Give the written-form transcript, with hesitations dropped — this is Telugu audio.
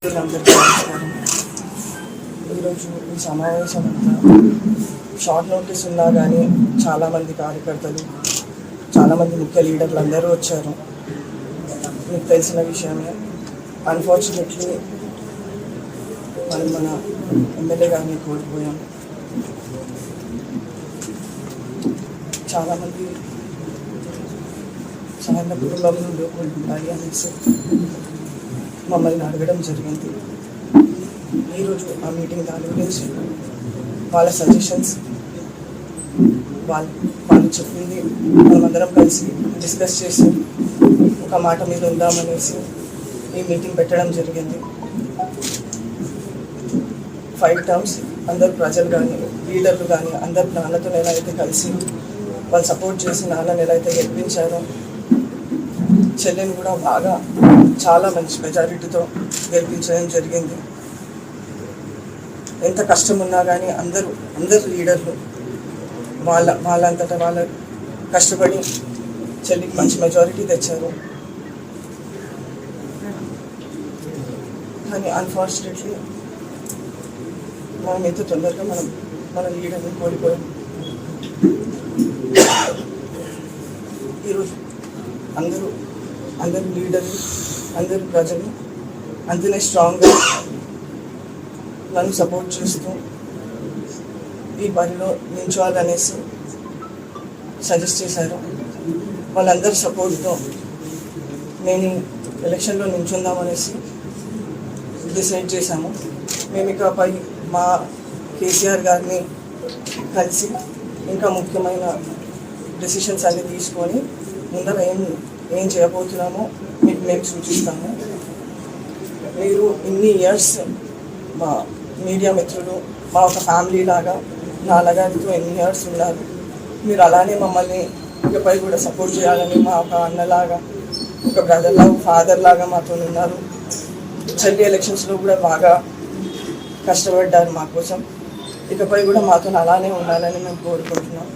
అందరికీ నమస్కారం. ఈరోజు ఈ సమావేశం అంతా షార్ట్ నోటీస్ ఉన్నా కానీ చాలామంది కార్యకర్తలు, చాలామంది ముఖ్య లీడర్లు అందరూ వచ్చారు. మీకు తెలిసిన విషయమే. అన్ఫార్చునేట్లీ మనం మన ఎమ్మెల్యే గారిని కోల్పోయాం. చాలామంది సాధారణ కుటుంబం నుండి కోల్పోయాయి అనేసి మమ్మల్ని అడగడం జరిగింది. ఈరోజు ఆ మీటింగ్ దాని గురించి వాళ్ళ సజెషన్స్ వాళ్ళు చెప్పింది మనమందరం కలిసి డిస్కస్ చేసి ఒక మాట మీద ఉందామనేసి ఈ మీటింగ్ పెట్టడం జరిగింది. 5 టర్మ్స్ అందరు ప్రజలు కానీ లీడర్లు కానీ అందరు నాన్నతో ఎలా అయితే కలిసి వాళ్ళు సపోర్ట్ చేసి నాన్నని ఎలా అయితే గెలిపించారో, చెల్లెని కూడా బాగా చాలా మంచి మెజారిటీతో గెలిపించడం జరిగింది. ఎంత కష్టం ఉన్నా కానీ అందరు లీడర్లు వాళ్ళంతటా వాళ్ళు కష్టపడి చెల్లికి మంచి మెజారిటీ తెచ్చారు. కానీ అన్ఫార్చునేట్లీ మనం ఎంత తొందరగా మన లీడర్ని కోల్పోయాం. ఈరోజు అందరు లీడర్లు, అందరు ప్రజలు అంతనే స్ట్రాంగ్గా నన్ను సపోర్ట్ చేస్తూ ఈ పనిలో నిల్చోవాలనేసి సజెస్ట్ చేశారు. వాళ్ళందరి సపోర్ట్తో నేను ఎలక్షన్లో నిల్చుందామనేసి డిసైడ్ చేశాము. మేము ఇకపై మా కేసీఆర్ గారిని కలిసి ఇంకా ముఖ్యమైన డెసిషన్స్ అన్ని తీసుకొని ముందర ఏం చేయబోతున్నామో మీకు మేము సూచిస్తాము. మీరు ఇన్ని ఇయర్స్ మా మీడియా మిత్రులు, మా ఒక ఫ్యామిలీ లాగా నాన్నగారితో ఎన్ని ఇయర్స్ ఉన్నారు. మీరు అలానే మమ్మల్ని ఇకపై కూడా సపోర్ట్ చేయాలని మా ఒక అన్నలాగా, ఒక బ్రదర్ లాగా, ఫాదర్ లాగా మాతో ఉన్నారు. చెల్లి ఎలక్షన్స్లో కూడా బాగా కష్టపడ్డారు మా కోసం. ఇకపై కూడా మాతో అలానే ఉండాలని మేము కోరుకుంటున్నాం.